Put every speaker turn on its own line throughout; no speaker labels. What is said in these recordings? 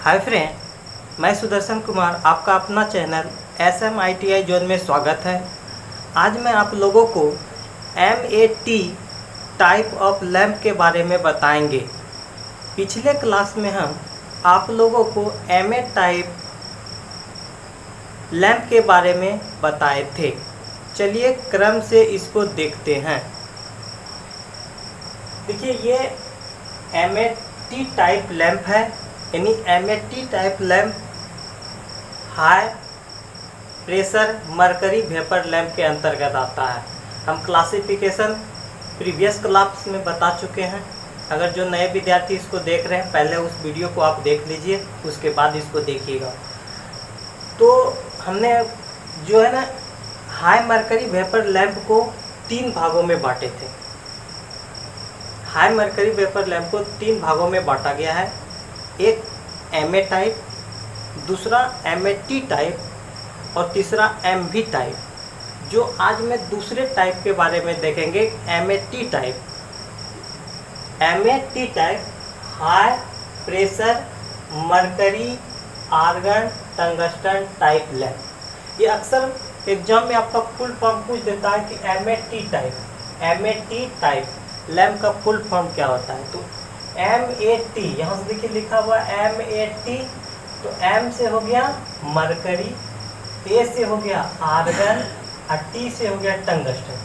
Hi friend, मैं सुदर्शन कुमार आपका अपना चैनल SMITI जोन में स्वागत है। आज मैं आप लोगों को MAT टाइप ऑफ लैम्प के बारे में बताएंगे। पिछले क्लास में हम आप लोगों को MA टाइप लैम्प के बारे में बताए थे। चलिए क्रम से इसको देखते हैं। देखिए, ये MAT टाइप लैम्प है, यानी MAT type lamp high pressure mercury vapour lamp के अंतर्गत आता है। हम क्लासिफिकेशन प्रीवियस क्लास में बता चुके हैं। अगर जो नए विद्यार्थी इसको देख रहे हैं, पहले उस वीडियो को आप देख लीजिए, उसके बाद इसको देखिएगा। तो हमने जो है ना हाई मरकरी वेपर लैम्प को 3 भागों में बांटे थे। हाई मरकरी वेपर लैम्प को 3 भागों में बांटा गया है। एक MA टाइप, दूसरा MAT टाइप और तीसरा MV टाइप। जो आज मैं दूसरे टाइप के बारे में देखेंगे, MAT type. MAT type high pressure mercury argon tungsten type lamp. ये अक्सर एग्जाम में आपका फुल फॉर्म पूछ देता है कि MAT टाइप लैम्प का फुल फॉर्म क्या होता है। तो MAT यहाँ से देखिए लिखा हुआ MAT, तो M से हो गया मरकरी, A से हो गया आर्गन और T से हो गया टंगस्टन।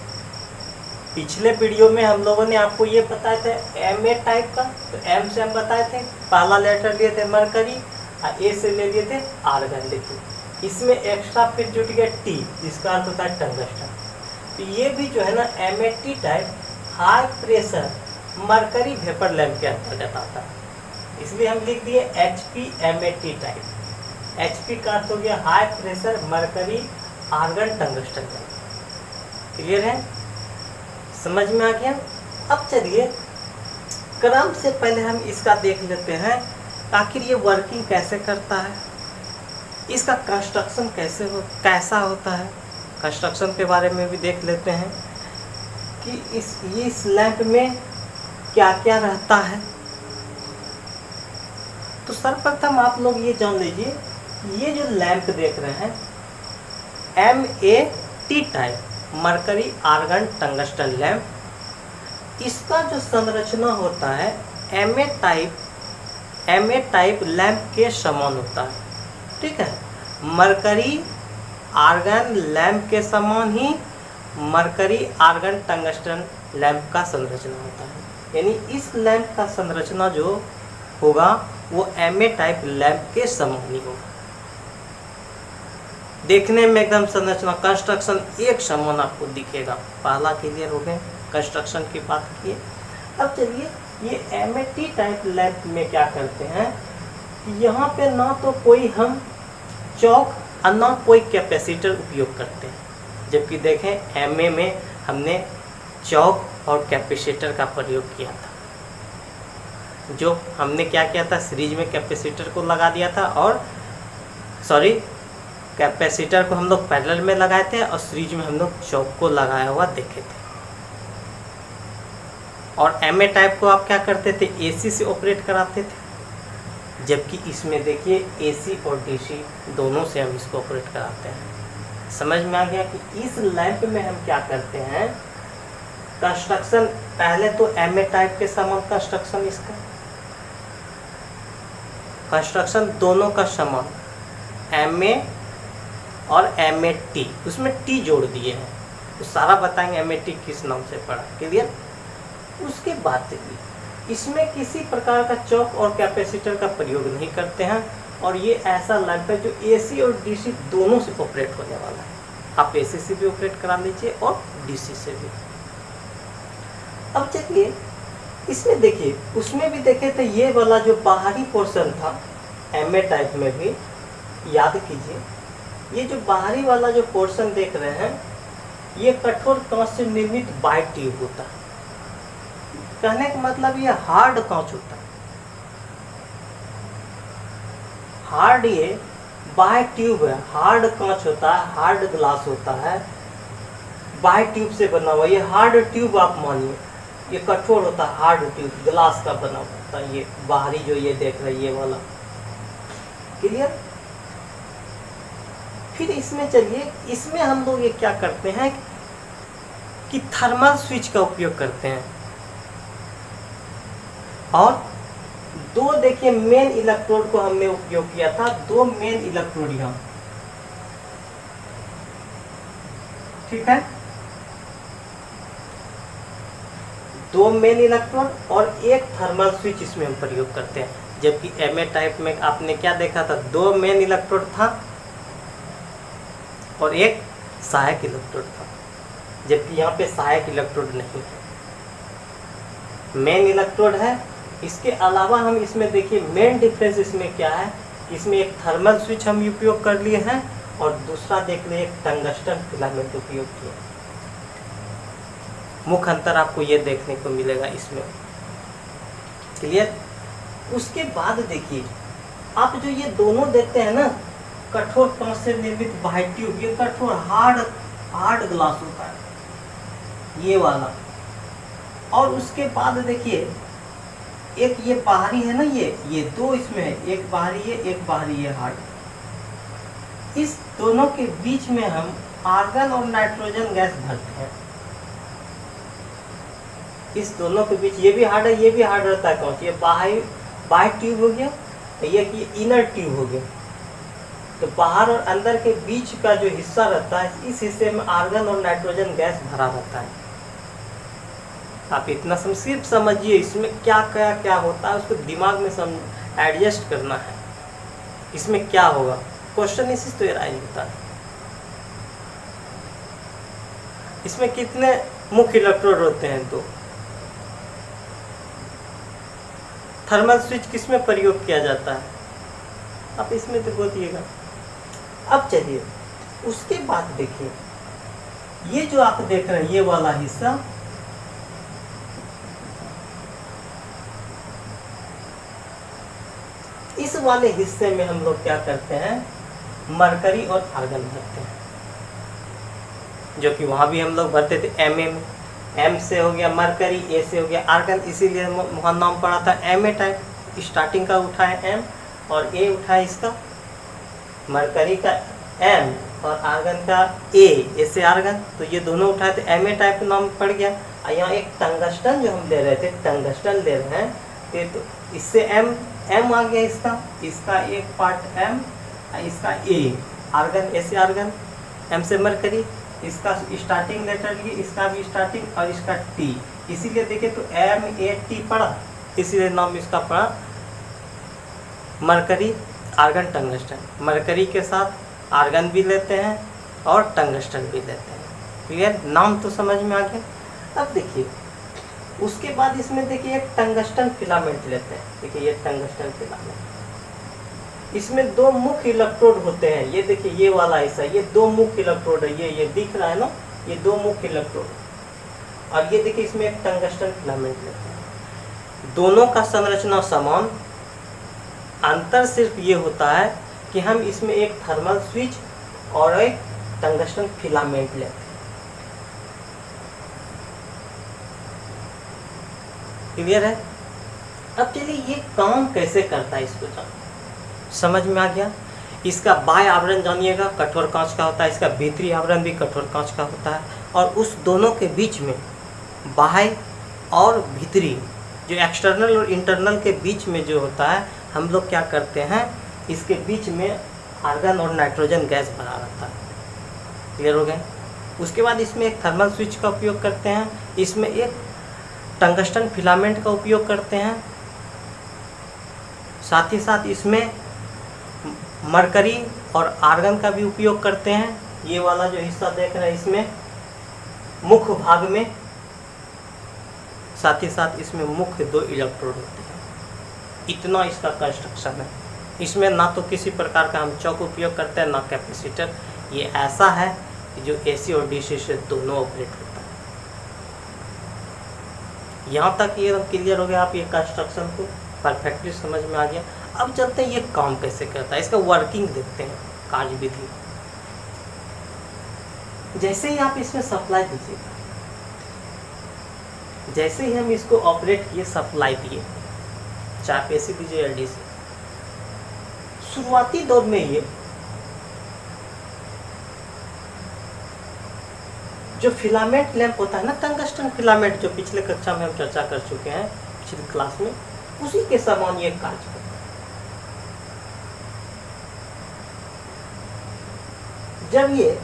पिछले वीडियो में हम लोगों ने आपको ये बताया था MA टाइप का, तो M से हम बताए थे, पहला लेटर लिए थे मरकरी और A से ले लिए थे आर्गन। देखिए इसमें एक्स्ट्रा फिर जुट गया T, जिसका अर्थ होता है टंगस्टन। तो ये भी जो है ना MAT type high pressure mercury vapour lamp के अंतर्गत आता है। इसलिए हम लिख दिए HPMAT टाइप। HP का अर्थ हो गया high pressure mercury argon tungsten lamp. Clear है, समझ में आ गया। अब चलिए क्रम से पहले हम इसका देख लेते हैं आखिर ये वर्किंग कैसे करता है, इसका कंस्ट्रक्शन कैसा होता है। कंस्ट्रक्शन के बारे में भी देख लेते हैं कि इस लैम्प में क्या क्या रहता है। तो सर्वप्रथम आप लोग ये जान लीजिए, ये जो लैंप देख रहे हैं MAT type mercury argon tungsten lamp, इसका जो संरचना होता है MA टाइप लैंप के समान होता है। ठीक है, मरकरी आर्गन लैंप के समान ही मरकरी आर्गन टंगस्टन लैंप का संरचना होता है। यानी इस लैंप का संरचना जो होगा वो MA टाइप लैंप के समान ही होगा। देखने में एकदम संरचना कंस्ट्रक्शन एक समान आपको दिखेगा। पहला क्लियर हो गया, कंस्ट्रक्शन की बात किए। अब चलिए ये MAT टाइप लैंप में क्या करते हैं कि यहाँ पे ना तो कोई हम चौक और ना कोई कैपेसिटर उपयोग करते हैं, जबकि देखें MA में हमने चौक और कैपेसिटर का प्रयोग किया था। जो हमने क्या किया था, सीरीज में कैपेसिटर को लगा दिया था, और कैपेसिटर को हम लोग पैरेलल में लगाए थे और सीरीज में हम लोग चौक को लगाया हुआ देखे थे। और MA टाइप को आप क्या करते थे, AC से ऑपरेट कराते थे, जबकि इसमें देखिए AC और DC दोनों से हम इसको ऑपरेट कराते हैं। समझ में आ गया कि इस लैंप में हम क्या करते हैं, कंस्ट्रक्शन पहले तो MA टाइप के समान कंस्ट्रक्शन, इसका कंस्ट्रक्शन दोनों का समान, MA और MAT, उसमें T जोड़ दिए हैं। तो सारा बताएंगे MAT किस नाम से पढ़ा। क्लियर। उसके बाद देखिए इसमें किसी प्रकार का चौक और कैपेसिटर का प्रयोग नहीं करते हैं, और ये ऐसा लैंप है जो AC और DC दोनों से ऑपरेट होने वाला है। आप AC से भी ऑपरेट करा लीजिए और DC से भी। अब चलिए इसमें देखिए, उसमें भी देखे थे ये वाला जो बाहरी पोर्शन था MA टाइप में भी, याद कीजिए ये जो बाहरी वाला जो पोर्शन देख रहे हैं, ये कठोर कांच से निर्मित बाय ट्यूब होता है। कहने का मतलब ये हार्ड कांच होता है। हार्ड ये बाय ट्यूब है, हार्ड कांच होता है, हार्ड ग्लास होता है, बाय ट्यूब से बना हुआ। ये हार्ड ट्यूब आप मानिए, ये कठोर होता है, हार्ड ट्यूब ग्लास का बना होता है। ये बाहरी जो ये देख रहे हैं ये वाला, क्लियर। फिर इसमें चलिए, इसमें हम लोग ये क्या करते हैं कि थर्मल स्विच का उपयोग करते हैं, और दो देखिए मेन इलेक्ट्रोड को हमने उपयोग किया था, दो मेन इलेक्ट्रोड यहाँ, ठीक है, दो मेन इलेक्ट्रोड और एक थर्मल स्विच इसमें हम प्रयोग करते हैं। जबकि एमए टाइप में आपने क्या देखा था, दो मेन इलेक्ट्रोड था और एक सहायक इलेक्ट्रोड था, जबकि यहाँ पे सहायक इलेक्ट्रोड नहीं है, मेन इलेक्ट्रोड है। इसके अलावा हम इसमें देखिए मेन डिफरेंस इसमें क्या है, इसमें एक थर्मल स्विच हम उपयोग कर लिए हैं और दूसरा देख लिए एक टंगस्टन फिलामेंट उपयोग किया। मुख्य अंतर आपको ये देखने को मिलेगा इसमें, क्लियर। उसके बाद देखिए आप जो ये दोनों देखते हैं ना, कठोर कांच से निर्मित बाह्य ट्यूब, ये कठोर हार्ड ग्लास होता है ये वाला, और उसके बाद देखिए एक ये बाहरी है ना, ये दो इसमें है, एक बाहरी है एक बाहरी है हार्ड। इस दोनों के बीच में हम आर्गन और नाइट्रोजन गैस भरते हैं। इस दोनों के बीच, ये भी हार्ड है ये भी हार्ड रहता है कौन, ये बाहर ट्यूब हो गया, ये कि इनर ट्यूब हो गया। तो बाहर और अंदर के बीच का जो हिस्सा रहता है, इस हिस्से में आर्गन और नाइट्रोजन गैस भरा रहता है। आप इतना सिर्फ समझिए इसमें क्या क्या क्या होता है, उसको दिमाग में एडजस्ट करना है, इसमें क्या होगा, क्वेश्चन इसी तो राइज होता है। इसमें कितने मुख्य इलेक्ट्रोड होते हैं, दो। थर्मल स्विच किसमें प्रयोग किया जाता है, आप इसमें तो बताइएगा। अब चलिए उसके बाद देखिए, ये जो आप देख रहे हैं ये वाला हिस्सा, इस वाले हिस्से में हम लोग क्या करते हैं, मरकरी और आर्गन भरते हैं, जो कि वहां भी हम लोग भरते थे एमए में। एम से हो गया मरकरी, ए से हो गया आर्गन, इसीलिए वहाँ नाम पड़ा था एमए टाइप। स्टार्टिंग का उठा है एम और ए उठा है इसका, मरकरी का एम और आर्गन का ए से आर्गन, तो ये दोनों उठाए तो एमए टाइप नाम पड़ गया। और यहाँ एक टंगस्टन जो हम ले रहे थे, टंगस्टन ले रहे हैं, तो इससे एम आ गया, इसका एक पार्ट एम, इसका ए, आर्गन ए से आर्गन, एम से मरकरी, इसका स्टार्टिंग लेटर लिए, इसका भी स्टार्टिंग और इसका टी, इसीलिए देखे तो एम ए टी पड़ा, इसीलिए नाम इसका पड़ा मरकरी आर्गन टंगस्टन। मरकरी के साथ आर्गन भी लेते हैं और टंगस्टन भी लेते हैं, क्लियर, नाम तो समझ में आ गया। अब देखिए उसके बाद इसमें देखिए एक टंगस्टन फिलामेंट लेते हैं, देखिए ये टंगस्टन फिलामेंट, इसमें दो मुख्य इलेक्ट्रोड होते हैं, ये देखिए ये वाला हिस्सा, ये दो मुख्य इलेक्ट्रोड है, ये दिख रहा है ना, ये दो मुख्य इलेक्ट्रोड, और ये देखिए इसमें एक टंगस्टन फिलामेंट लेते हैं। दोनों का संरचना समान, अंतर सिर्फ ये होता है कि हम इसमें एक थर्मल स्विच और एक टंगस्टन फिलामेंट लेते हैं, क्लियर है। अब चलिए ये काम कैसे करता है इसको समझ में आ गया। इसका बाह्य आवरण जानिएगा कठोर कांच का होता है, इसका भीतरी आवरण भी कठोर कांच का होता है, और उस दोनों के बीच में बाह्य और भीतरी जो एक्सटर्नल और इंटरनल के बीच में जो होता है, हम लोग क्या करते हैं, इसके बीच में आर्गन और नाइट्रोजन गैस भरा रहता है, क्लियर हो गया। उसके बाद इसमें एक थर्मल स्विच का उपयोग करते हैं, इसमें एक टंगस्टन फिलामेंट का उपयोग करते हैं, साथ ही साथ इसमें मरकरी और आर्गन का भी उपयोग करते हैं। ये वाला जो हिस्सा देख रहे हैं इसमें मुख्य भाग में, साथ ही साथ इसमें मुख्य दो इलेक्ट्रोड होते हैं। इतना इसका कंस्ट्रक्शन है। इसमें ना तो किसी प्रकार का हम चौक उपयोग करते हैं ना कैपेसिटर, ये ऐसा है कि जो एसी और डीसी से दोनों ऑपरेट होता है। यहाँ तक ये क्लियर हो गया, आप ये कंस्ट्रक्शन को परफेक्टली समझ में आ गया। अब चलते हैं ये काम कैसे करता है, इसका वर्किंग देखते हैं, कार्य विधि। जैसे ही आप इसमें सप्लाई दीजिएगा, जैसे ही हम इसको ऑपरेट किए, सप्लाई दिए, चाहे एसी दीजिए या डीसी, शुरुआती दौर में ये जो फिलामेंट लैंप होता है ना, टंगस्टन फिलामेंट, जो पिछले कक्षा में हम चर्चा कर चुके हैं पिछली क्लास में, उसी के समान ये कार्य करता है। जब ये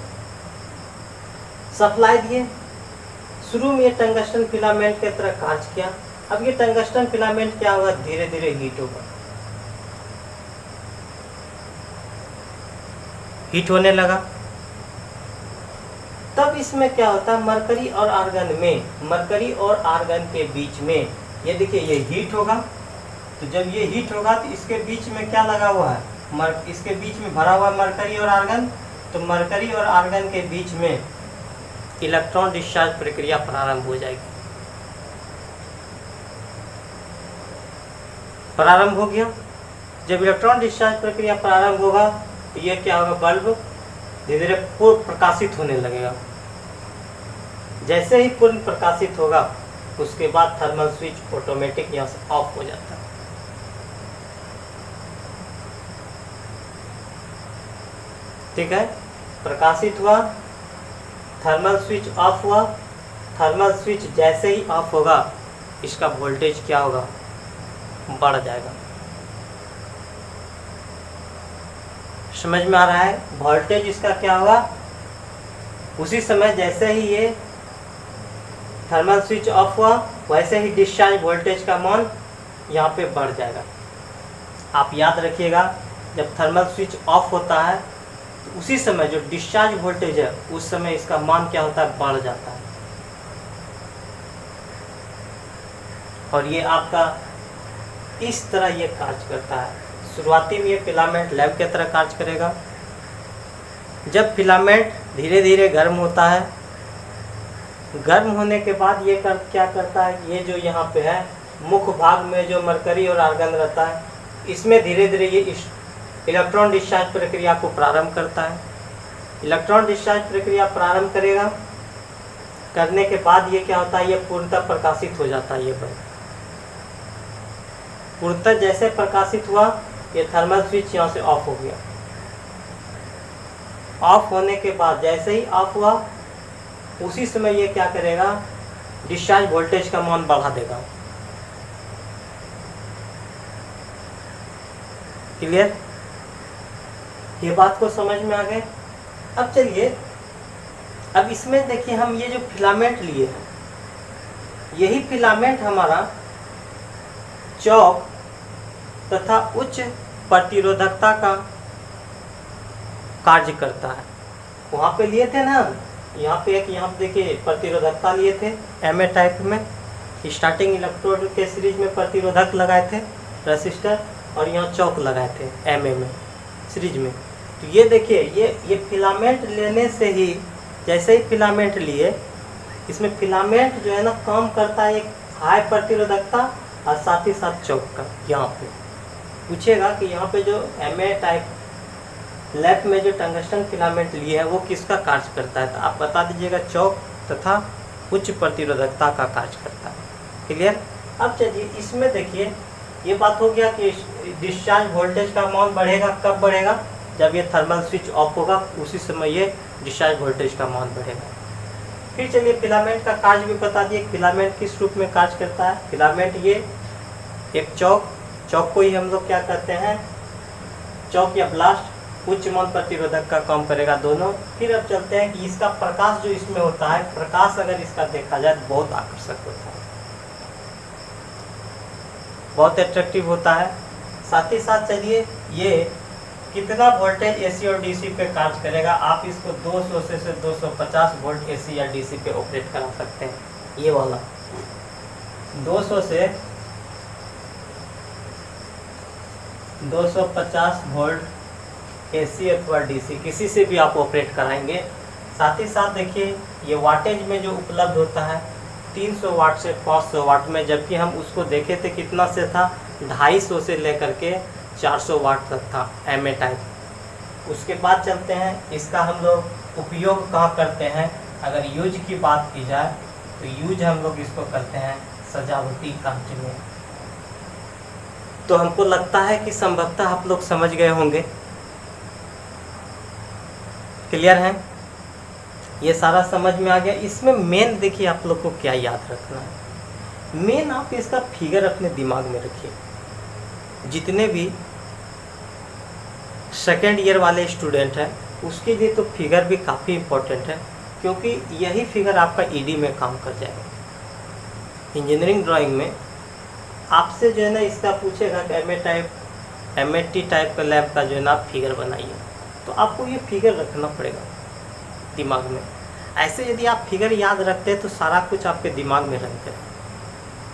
सप्लाई दिए, शुरू में ये टंगस्टन फिलामेंट की तरह कार्य किया। अब ये टंगस्टन फिलामेंट क्या होगा, धीरे धीरे हीट होगा, हीट होने लगा। तब इसमें क्या होता है, मरकरी और आर्गन में, मरकरी और आर्गन के बीच में, ये देखिए ये हीट होगा। तो जब ये हीट होगा तो इसके बीच में क्या लगा हुआ है, इसके बीच में भरा हुआ मरकरी और आर्गन। तो मरकरी और आर्गन के बीच में इलेक्ट्रॉन डिस्चार्ज प्रक्रिया प्रारंभ हो जाएगी। प्रारंभ हो गया। जब इलेक्ट्रॉन डिस्चार्ज प्रक्रिया प्रारंभ होगा तो ये क्या होगा, बल्ब धीरे धीरे पूर्ण प्रकाशित होने लगेगा। जैसे ही पूर्ण प्रकाशित होगा उसके बाद थर्मल स्विच ऑटोमेटिक यहाँ से ऑफ हो जाता है। ठीक है, प्रकाशित हुआ, थर्मल स्विच ऑफ हुआ। थर्मल स्विच जैसे ही ऑफ होगा इसका वोल्टेज क्या होगा, बढ़ जाएगा। समझ में आ रहा है, वोल्टेज इसका क्या होगा, उसी समय जैसे ही ये थर्मल स्विच ऑफ हुआ वैसे ही डिस्चार्ज वोल्टेज का मान यहाँ पे बढ़ जाएगा। आप याद रखिएगा, जब थर्मल स्विच ऑफ होता है तो उसी समय जो डिस्चार्ज वोल्टेज है उस समय इसका मान क्या होता है, बढ़ जाता है। और ये आपका इस तरह ये कार्य करता है। शुरुआती में ये फिलामेंट लैंप की तरह कार्य करेगा। जब फिलामेंट धीरे धीरे गर्म होता है, गर्म होने के बाद ये क्या करता है, ये जो यहाँ पे है मुख्य भाग में जो मरकरी और आर्गन रहता है, इसमें धीरे धीरे ये इलेक्ट्रॉन डिस्चार्ज प्रक्रिया को प्रारंभ करता है। इलेक्ट्रॉन डिस्चार्ज प्रक्रिया प्रारंभ करेगा, करने के बाद ये क्या होता है, ये पूर्णतः प्रकाशित हो जाता है। ये बल्ब पूर्णतः जैसे प्रकाशित हुआ ये थर्मल स्विच यहाँ से ऑफ हो गया। ऑफ होने के बाद जैसे ही ऑफ हुआ उसी समय ये क्या करेगा, डिस्चार्ज वोल्टेज का मान बढ़ा देगा। क्लियर, ये बात को समझ में आ गए। अब चलिए, अब इसमें देखिए हम ये जो फिलामेंट लिए हैं, यही फिलामेंट हमारा चौक तथा उच्च प्रतिरोधकता का कार्य करता है। वहाँ पे लिए थे ना हम, यहाँ पे एक, यहाँ पे देखिए प्रतिरोधकता लिए थे एमए टाइप में। स्टार्टिंग इलेक्ट्रोड के सीरीज में प्रतिरोधक लगाए थे, रेसिस्टर, और यहाँ चौक लगाए थे एमए में सीरीज में। तो ये देखिए ये फिलामेंट लेने से ही, जैसे ही फिलामेंट लिए, इसमें फिलामेंट जो है ना काम करता है एक हाई प्रतिरोधकता और साथ ही साथ चौक का। यहाँ पे पूछेगा कि यहाँ पे जो एमए टाइप लैप में जो टंगस्टन फिलामेंट लिए है वो किसका कार्य करता है, तो आप बता दीजिएगा चौक तथा उच्च प्रतिरोधकता का कार्य करता है। क्लियर। अब चलिए इसमें देखिए, ये बात हो गया कि डिस्चार्ज वोल्टेज का मान बढ़ेगा। कब बढ़ेगा, जब ये थर्मल स्विच ऑफ होगा उसी समय ये डिस्चार्ज वोल्टेज का मान बढ़ेगा। फिर चलिए फिलामेंट का कार्य भी बता दिए, फिलामेंट किस रूप में कार्य करता है। फिलामेंट ये एक चौक को ही हम लोग क्या कहते हैं, चौक या ब्लास्ट उच्च मान प्रतिरोधक का काम करेगा दोनों। फिर अब चलते हैं कि इसका प्रकाश जो इसमें होता है, प्रकाश अगर इसका देखा जाए तो बहुत आकर्षक होता है, बहुत अट्रैक्टिव होता है। साथ ही साथ चलिए ये कितना वोल्टेज एसी और डीसी पे कार्य करेगा, आप इसको 200 से 250 वोल्ट एसी या डीसी पे ऑपरेट करा सकते हैं। ये वाला 200 से 250 वोल्ट एसी अथवा डीसी किसी से भी आप ऑपरेट कराएंगे। साथ ही साथ देखिए ये वाटेज में जो उपलब्ध होता है 300 वाट से 500 वाट में, जबकि हम उसको देखे थे कितना से था, 250 से लेकर के 400 वाट तक था एमए टाइप। उसके बाद चलते हैं इसका हम लोग उपयोग कहाँ करते हैं। अगर यूज की बात की जाए तो यूज हम लोग इसको करते हैं सजावटी कार्य में। तो हमको लगता है कि संभवतः आप लोग समझ गए होंगे। क्लियर है? ये सारा समझ में आ गया। इसमें मेन देखिए आप लोग को क्या याद रखना है। मेन आप इसका फिगर अपने दिमाग में रखिए। जितने भी सेकेंड ईयर वाले स्टूडेंट हैं उसके लिए तो फिगर भी काफ़ी इम्पोर्टेंट है, क्योंकि यही फिगर आपका ईडी में काम कर जाएगा। इंजीनियरिंग ड्राइंग में आपसे जो है ना इसका पूछेगा कि एमएटी टाइप का लैब का जो है ना आप फिगर बनाइए, तो आपको ये फिगर रखना पड़ेगा दिमाग में। ऐसे यदि आप फिगर याद रखते हैं तो सारा कुछ आपके दिमाग में रखते हैं।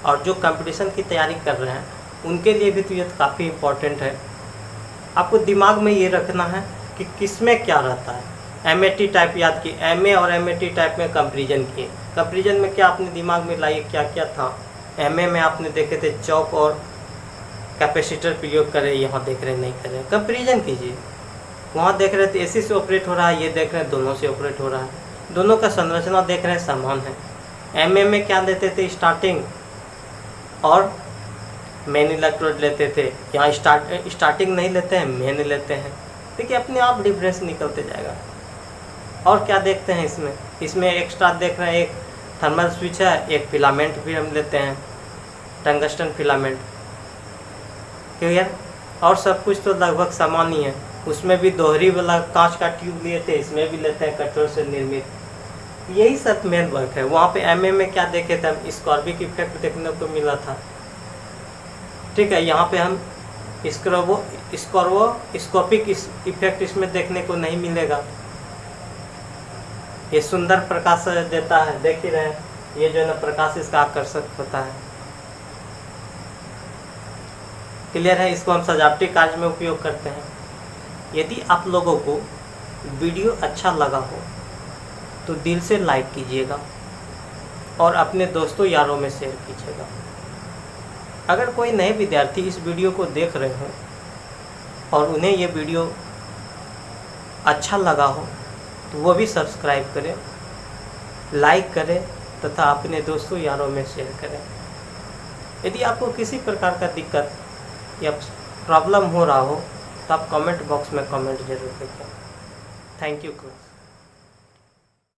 और जो कंपटीशन की तैयारी कर रहे हैं उनके लिए भी तो ये काफ़ी इम्पोर्टेंट है। आपको दिमाग में ये रखना है कि किस में क्या रहता है। एमएटी टाइप याद किए, एमए और एमएटी टाइप में कंपैरिजन किए। कंपैरिजन में क्या अपने दिमाग में लाइए क्या क्या था। एमए में आपने देखे थे चौक और कैपेसिटर प्रयोग करे, यहाँ देख रहे नहीं कर रहे, कंपैरिजन कीजिए। वहाँ देख रहे थे एसी से ऑपरेट हो रहा है, ये देख रहे हैं दोनों से ऑपरेट हो रहा है, दोनों का संरचना देख रहे हैं समान है। एमए में क्या देते थे, स्टार्टिंग और मेन इलेक्ट्रोड लेते थे, यहाँ स्टार्टिंग नहीं लेते हैं, मेन लेते हैं। देखिए अपने आप डिफरेंस निकलते जाएगा। और क्या देखते हैं इसमें एक्स्ट्रा देख रहे हैं, एक थर्मल स्विच है, एक फिलामेंट भी हम लेते हैं, टंगस्टन फिलामेंट। क्लियर? और सब कुछ तो लगभग समान ही है। उसमें भी दोहरी वाला कांच का ट्यूब लिए थे, इसमें भी लेते हैं कठोर से निर्मित। यही सब मेन वर्क है। वहाँ पे एमए में क्या देखे थे हम, स्कॉर्बिक इफेक्ट देखने को मिला था। ठीक है, यहाँ पे हम स्कोपिक इफेक्ट इसमें देखने को नहीं मिलेगा। ये सुंदर प्रकाश देता है, देख ही रहे हैं, ये जो है ना प्रकाश इसका आकर्षक होता है। क्लियर है? इसको हम सजावटी कार्य में उपयोग करते हैं। यदि आप लोगों को वीडियो अच्छा लगा हो तो दिल से लाइक कीजिएगा और अपने दोस्तों यारों में शेयर कीजिएगा। अगर कोई नए विद्यार्थी इस वीडियो को देख रहे हो और उन्हें ये वीडियो अच्छा लगा हो तो वो भी सब्सक्राइब करें, लाइक करें तथा अपने दोस्तों यारों में शेयर करें। यदि आपको किसी प्रकार का दिक्कत या प्रॉब्लम हो रहा हो तो आप कमेंट बॉक्स में कमेंट जरूर करें। Thank you class.